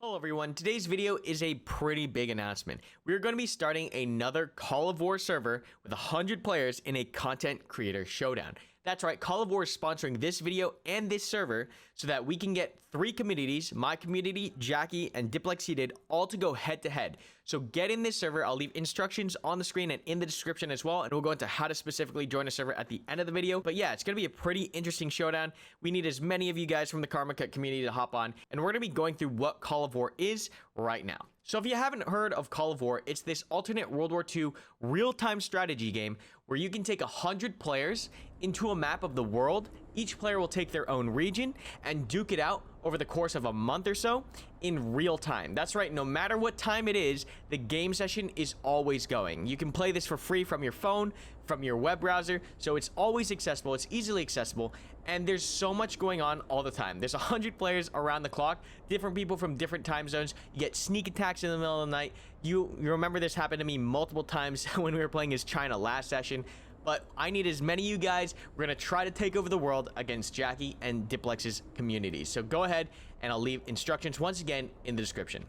Hello everyone, today's video is a pretty big announcement. We're going to be starting another Call of War server with 100 players in a content creator showdown. That's right, Call of War is sponsoring this video and this server so that we can get 3 communities, my community, Jackie, and Diplexheated, all to go head to head. So get in this server. I'll leave instructions on the screen and in the description as well, and we'll go into how to specifically join a server at the end of the video. But yeah, it's going to be a pretty interesting showdown. We need as many of you guys from the Karmakut community to hop on, and we're going to be going through what Call of War is right now. So if you haven't heard of Call of War, it's this alternate World War II real-time strategy game where you can take 100 players into a map of the world. Each player will take their own region and duke it out over the course of a month or so in real time. That's right, no matter what time it is, the game session is always going. You can play this for free from your phone, from your web browser, so it's always accessible, it's easily accessible, and there's so much going on all the time. There's 100 players around the clock, different people from different time zones. You get sneak attacks in the middle of the night. You remember this happened to me multiple times when we were playing as China last session. But I need as many of you guys. We're going to try to take over the world against Jackie and Diplex's communities. So go ahead, and I'll leave instructions once again in the description.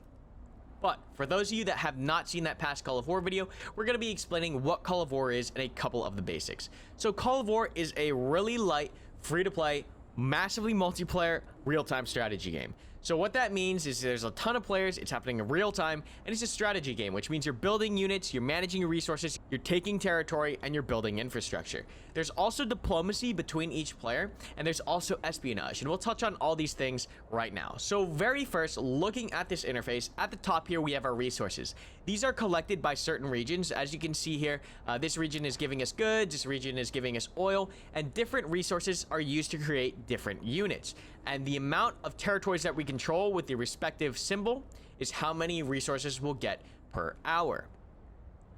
But for those of you that have not seen that past Call of War video, we're going to be explaining what Call of War is and a couple of the basics. So Call of War is a really light, free-to-play, massively multiplayer, real-time strategy game. So what that means is there's a ton of players, it's happening in real time, and it's a strategy game, which means you're building units, you're managing your resources, you're taking territory, and you're building infrastructure. There's also diplomacy between each player, and there's also espionage, and we'll touch on all these things right now. So very first, looking at this interface, at the top here we have our resources. These are collected by certain regions. As you can see here, this region is giving us goods, this region is giving us oil, and different resources are used to create different units. And the amount of territories that we control with the respective symbol is how many resources we'll get per hour.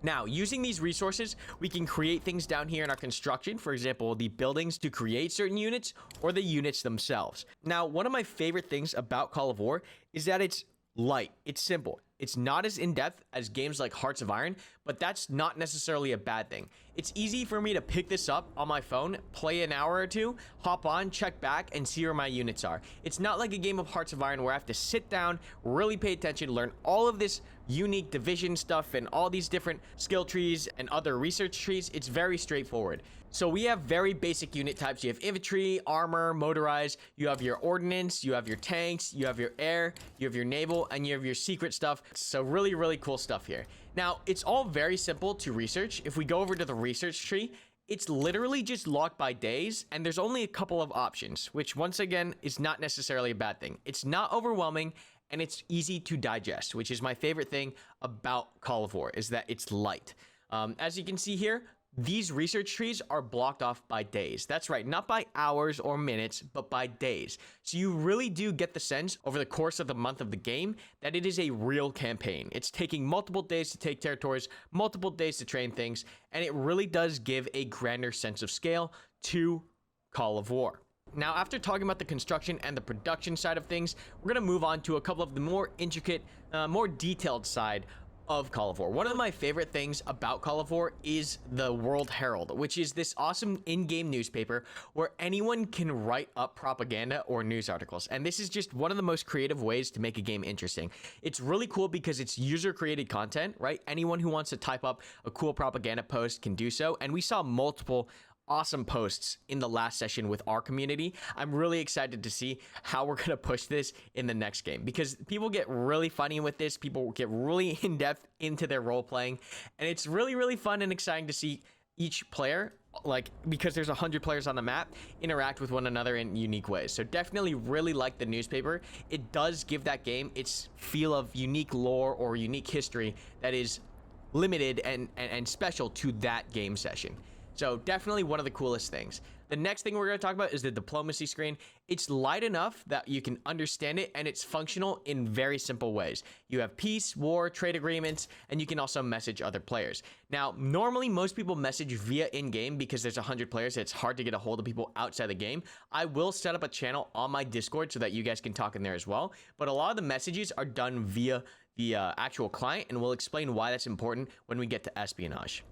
Now, using these resources, we can create things down here in our construction, for example, the buildings to create certain units or the units themselves. Now, one of my favorite things about Call of War is that it's light, it's simple. It's not as in-depth as games like Hearts of Iron, but that's not necessarily a bad thing. It's easy for me to pick this up on my phone, play an hour or two, hop on, check back, and see where my units are. It's not like a game of Hearts of Iron where I have to sit down, really pay attention, learn all of this unique division stuff and all these different skill trees and other research trees. It's very straightforward. So we have very basic unit types. You have infantry, armor, motorized, you have your ordnance, you have your tanks, you have your air, you have your naval, and you have your secret stuff. So really, really cool stuff here. Now, it's all very simple to research. If we go over to the research tree, it's literally just locked by days, and there's only a couple of options, which once again is not necessarily a bad thing. It's not overwhelming, and it's easy to digest, which is my favorite thing about Call of War, is that it's light. As you can see here, these research trees are blocked off by days. That's right, not by hours or minutes, but by days. So you really do get the sense over the course of the month of the game that it is a real campaign. It's taking multiple days to take territories, multiple days to train things, and it really does give a grander sense of scale to Call of War. Now, after talking about the construction and the production side of things, we're going to move on to a couple of the more intricate, more detailed side of Call of War. One of my favorite things about Call of War is the World Herald, which is this awesome in-game newspaper where anyone can write up propaganda or news articles. And this is just one of the most creative ways to make a game interesting. It's really cool because it's user-created content, right? Anyone who wants to type up a cool propaganda post can do so. And we saw multiple awesome posts in the last session with our community. I'm really excited to see how we're going to push this in the next game because people get really funny with this. People get really in-depth into their role playing, and it's really, really fun and exciting to see each player, like, because there's 100 players on the map, interact with one another in unique ways. So definitely really like the newspaper. It does give that game its feel of unique lore or unique history that is limited and special to that game session. So definitely one of the coolest things. The next thing we're going to talk about is the diplomacy screen. It's light enough that you can understand it, and it's functional in very simple ways. You have peace, war, trade agreements, and you can also message other players. Now, normally most people message via in-game because there's 100 players. So it's hard to get a hold of people outside the game. I will set up a channel on my Discord so that you guys can talk in there as well. But a lot of the messages are done via the actual client, and we'll explain why that's important when we get to espionage.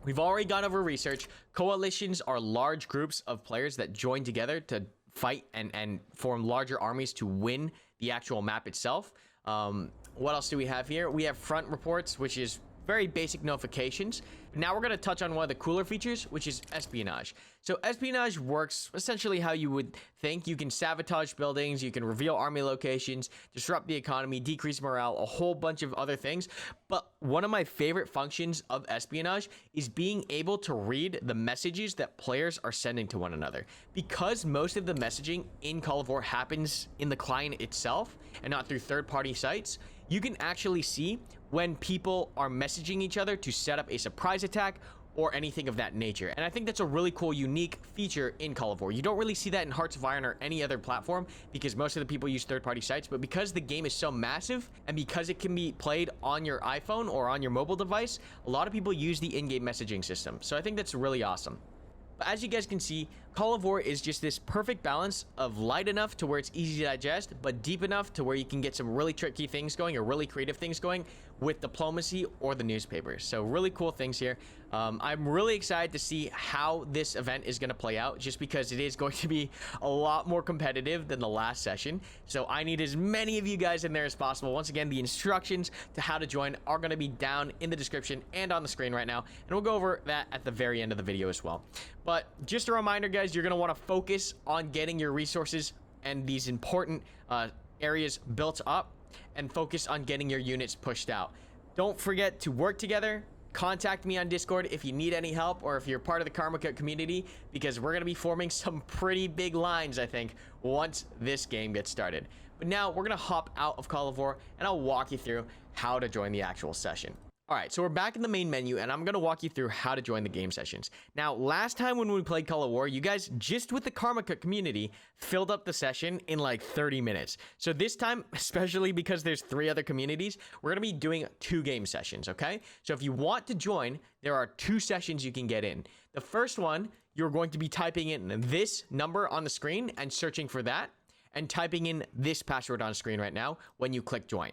We've already gone over research. Coalitions are large groups of players that join together to fight and form larger armies to win the actual map itself. What else do we have here? We have front reports, which is very basic notifications. Now we're going to touch on one of the cooler features, which is espionage. So espionage works essentially how you would think. You can sabotage buildings, you can reveal army locations, disrupt the economy, decrease morale, a whole bunch of other things. But one of my favorite functions of espionage is being able to read the messages that players are sending to one another. Because most of the messaging in Call of War happens in the client itself and not through third-party sites, you can actually see when people are messaging each other to set up a surprise attack or anything of that nature. And I think that's a really cool, unique feature in Call of War. You don't really see that in Hearts of Iron or any other platform because most of the people use third-party sites, but because the game is so massive and because it can be played on your iPhone or on your mobile device, a lot of people use the in-game messaging system. So I think that's really awesome. But as you guys can see, Call of War is just this perfect balance of light enough to where it's easy to digest, but deep enough to where you can get some really tricky things going or really creative things going with diplomacy or the newspapers. So really cool things here. I'm really excited to see how this event is going to play out, just because it is going to be a lot more competitive than the last session. So I need as many of you guys in there as possible. Once again, the instructions to how to join are going to be down in the description and on the screen right now, and we'll go over that at the very end of the video as well. But just a reminder, guys, you're going to want to focus on getting your resources and these important areas built up, and focus on getting your units pushed out. Don't forget to work together. Contact me on Discord if you need any help or if you're part of the Karmakut community, because we're going to be forming some pretty big lines, I think, once this game gets started. But now we're going to hop out of Call of War and I'll walk you through how to join the actual session. Alright, so we're back in the main menu and I'm going to walk you through how to join the game sessions. Now, last time when we played Call of War, you guys, just with the Karmakut community, filled up the session in like 30 minutes. So this time, especially because there's 3 other communities, we're going to be doing 2 game sessions, okay? So if you want to join, there are 2 sessions you can get in. The first one, you're going to be typing in this number on the screen and searching for that, and typing in this password on screen right now when you click join.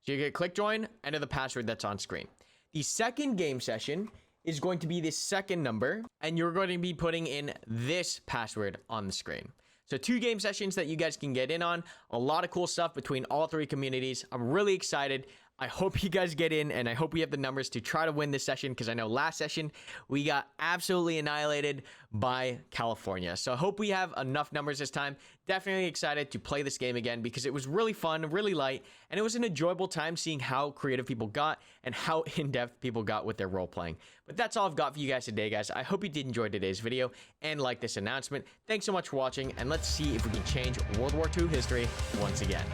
So you click join, enter the password that's on screen. The second game session is going to be this second number, and you're going to be putting in this password on the screen. So 2 game sessions that you guys can get in on. A lot of cool stuff between all 3 communities. I'm really excited. I hope you guys get in, and I hope we have the numbers to try to win this session, because I know last session we got absolutely annihilated by California. So I hope we have enough numbers this time. Definitely excited to play this game again, because it was really fun, really light, and it was an enjoyable time seeing how creative people got and how in-depth people got with their role playing. But that's all I've got for you guys today, guys. I hope you did enjoy today's video and like this announcement. Thanks so much for watching, and let's see if we can change World War II history once again.